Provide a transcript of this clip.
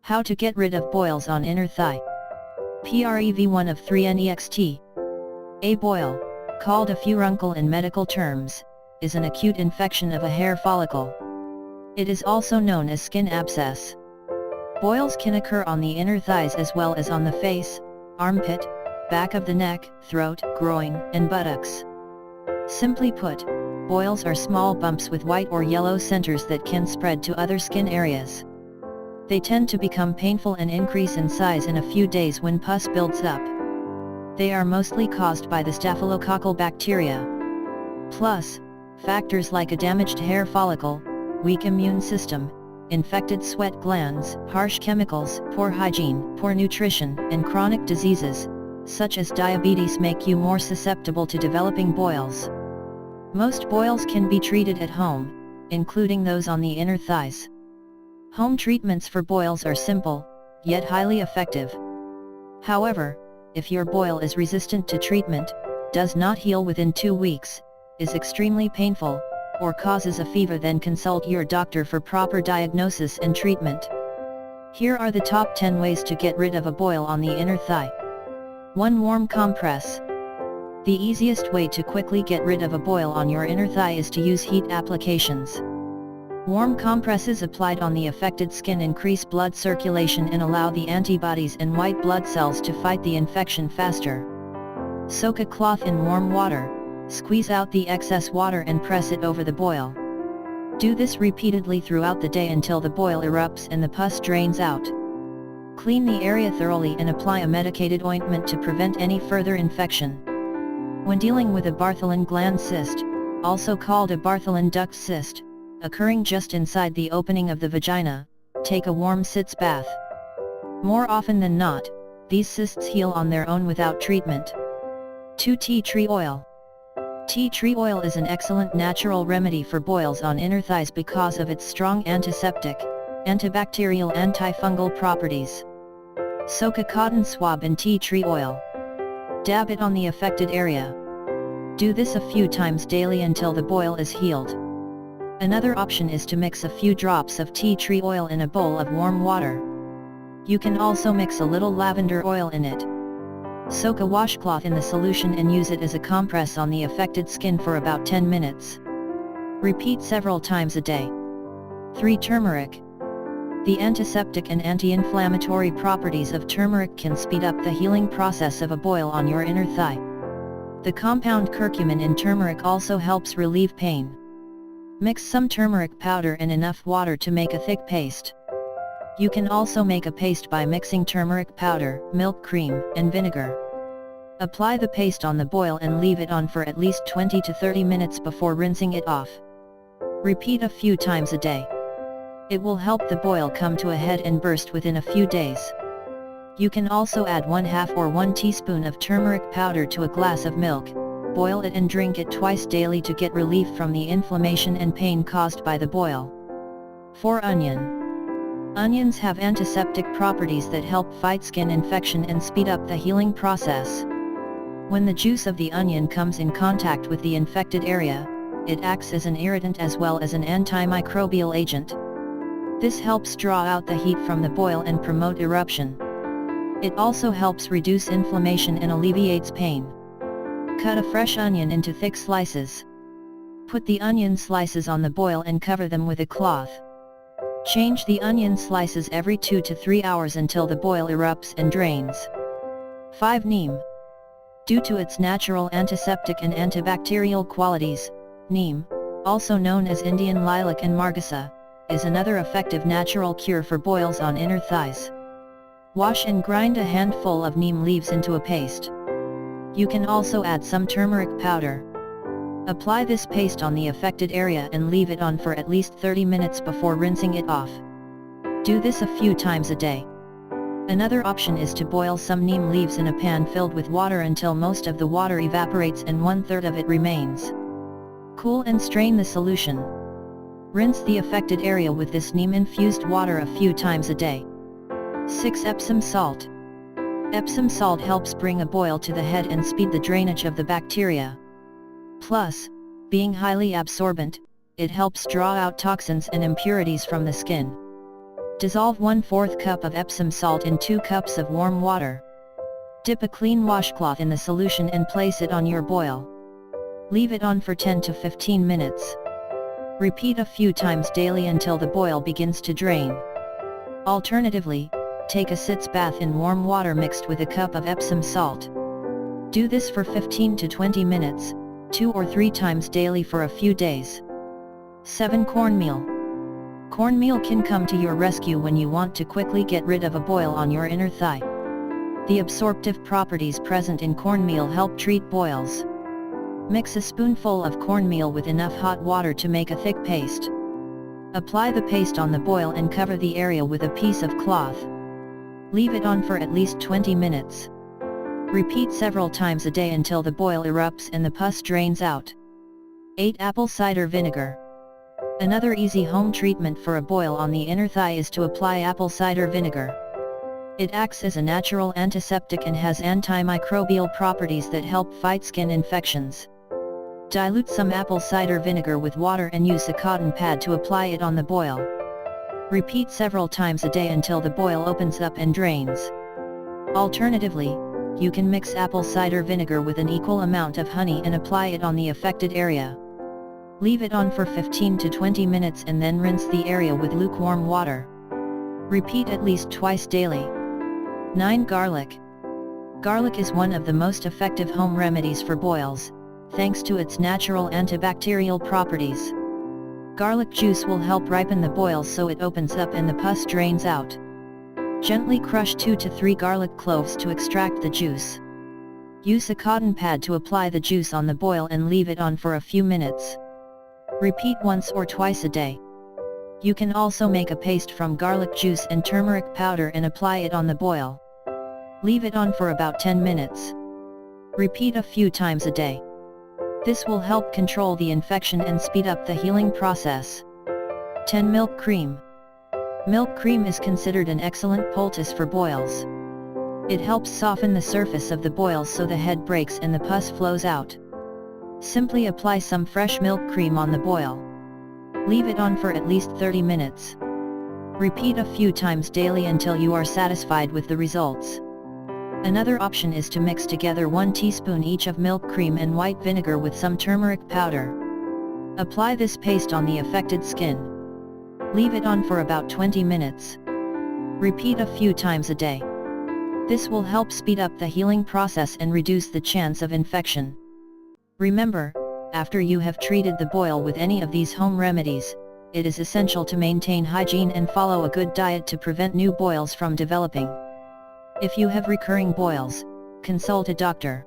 How to get rid of boils on inner thigh. PREV1 of 3NEXT. A boil, called a furuncle in medical terms, is an acute infection of a hair follicle. It is also known as skin abscess. Boils can occur on the inner thighs as well as on the face, armpit, back of the neck, throat, groin, and buttocks. Simply put, boils are small bumps with white or yellow centers that can spread to other skin areas. They tend to become painful and increase in size in a few days when pus builds up. They are mostly caused by the staphylococcal bacteria. Plus, factors like a damaged hair follicle, weak immune system, infected sweat glands, harsh chemicals, poor hygiene, poor nutrition, and chronic diseases, such as diabetes, make you more susceptible to developing boils. Most boils can be treated at home, including those on the inner thighs. Home treatments for boils are simple, yet highly effective. However, if your boil is resistant to treatment, does not heal within 2 weeks, is extremely painful, or causes a fever, then consult your doctor for proper diagnosis and treatment. Here are the top 10 ways to get rid of a boil on the inner thigh. 1. Warm compress. The easiest way to quickly get rid of a boil on your inner thigh is to use heat applications. Warm compresses applied on the affected skin increase blood circulation and allow the antibodies and white blood cells to fight the infection faster. Soak a cloth in warm water, squeeze out the excess water and press it over the boil. Do this repeatedly throughout the day until the boil erupts and the pus drains out. Clean the area thoroughly and apply a medicated ointment to prevent any further infection. When dealing with a Bartholin gland cyst, also called a Bartholin duct cyst, occurring just inside the opening of the vagina, take a warm sitz bath. More often than not, these cysts heal on their own without treatment. 2. Tea tree oil. Tea tree oil is an excellent natural remedy for boils on inner thighs because of its strong antiseptic, antibacterial, antifungal properties. Soak a cotton swab in tea tree oil. Dab it on the affected area. Do this a few times daily until the boil is healed. Another option is to mix a few drops of tea tree oil in a bowl of warm water. You can also mix a little lavender oil in it. Soak a washcloth in the solution and use it as a compress on the affected skin for about 10 minutes. Repeat several times a day. 3. Turmeric. The antiseptic and anti-inflammatory properties of turmeric can speed up the healing process of a boil on your inner thigh. The compound curcumin in turmeric also helps relieve pain. Mix some turmeric powder and enough water to make a thick paste. You can also make a paste by mixing turmeric powder, milk cream, and vinegar. Apply the paste on the boil and leave it on for at least 20 to 30 minutes before rinsing it off. Repeat a few times a day. It will help the boil come to a head and burst within a few days. You can also add 1/2 or 1 teaspoon of turmeric powder to a glass of milk, boil it and drink it twice daily to get relief from the inflammation and pain caused by the boil. 4. Onion. Onions have antiseptic properties that help fight skin infection and speed up the healing process. When the juice of the onion comes in contact with the infected area, it acts as an irritant as well as an antimicrobial agent. This helps draw out the heat from the boil and promote eruption. It also helps reduce inflammation and alleviates pain. Cut a fresh onion into thick slices. Put the onion slices on the boil and cover them with a cloth. Change the onion slices every 2 to 3 hours until the boil erupts and drains. 5. Neem. Due to its natural antiseptic and antibacterial qualities, neem, also known as Indian lilac and margasa, is another effective natural cure for boils on inner thighs. Wash and grind a handful of neem leaves into a paste. You can also add some turmeric powder. Apply this paste on the affected area and leave it on for at least 30 minutes before rinsing it off. Do this a few times a day. Another option is to boil some neem leaves in a pan filled with water until most of the water evaporates and 1/3 of it remains. Cool and strain the solution. Rinse the affected area with this neem-infused water a few times a day. 6. Epsom salt. Epsom salt helps bring a boil to the head and speed the drainage of the bacteria. Plus, being highly absorbent, it helps draw out toxins and impurities from the skin. Dissolve 1/4 cup of Epsom salt in 2 cups of warm water. Dip a clean washcloth in the solution and place it on your boil. Leave it on for 10 to 15 minutes. Repeat a few times daily until the boil begins to drain. Alternatively, take a sitz bath in warm water mixed with a cup of Epsom salt. Do this for 15 to 20 minutes, 2 or 3 times daily for a few days. 7. Cornmeal. Cornmeal can come to your rescue when you want to quickly get rid of a boil on your inner thigh. The absorptive properties present in cornmeal help treat boils. Mix a spoonful of cornmeal with enough hot water to make a thick paste. Apply the paste on the boil and cover the area with a piece of cloth. Leave it on for at least 20 minutes. Repeat several times a day until the boil erupts and the pus drains out. 8. Apple cider vinegar. Another easy home treatment for a boil on the inner thigh is to apply apple cider vinegar. It acts as a natural antiseptic and has antimicrobial properties that help fight skin infections. Dilute some apple cider vinegar with water and use a cotton pad to apply it on the boil. Repeat several times a day until the boil opens up and drains. Alternatively, you can mix apple cider vinegar with an equal amount of honey and apply it on the affected area. Leave it on for 15 to 20 minutes and then rinse the area with lukewarm water. Repeat at least twice daily. 9. Garlic. Garlic is one of the most effective home remedies for boils, thanks to its natural antibacterial properties. Garlic juice will help ripen the boil so it opens up and the pus drains out. Gently crush 2 to 3 garlic cloves to extract the juice. Use a cotton pad to apply the juice on the boil and leave it on for a few minutes. Repeat once or twice a day. You can also make a paste from garlic juice and turmeric powder and apply it on the boil. Leave it on for about 10 minutes. Repeat a few times a day. This will help control the infection and speed up the healing process. 10. Milk cream. Milk cream is considered an excellent poultice for boils. It helps soften the surface of the boil so the head breaks and the pus flows out. Simply apply some fresh milk cream on the boil. Leave it on for at least 30 minutes. Repeat a few times daily until you are satisfied with the results. Another option is to mix together 1 teaspoon each of milk cream and white vinegar with some turmeric powder. Apply this paste on the affected skin. Leave it on for about 20 minutes. Repeat a few times a day. This will help speed up the healing process and reduce the chance of infection. Remember, after you have treated the boil with any of these home remedies, it is essential to maintain hygiene and follow a good diet to prevent new boils from developing. If you have recurring boils, consult a doctor.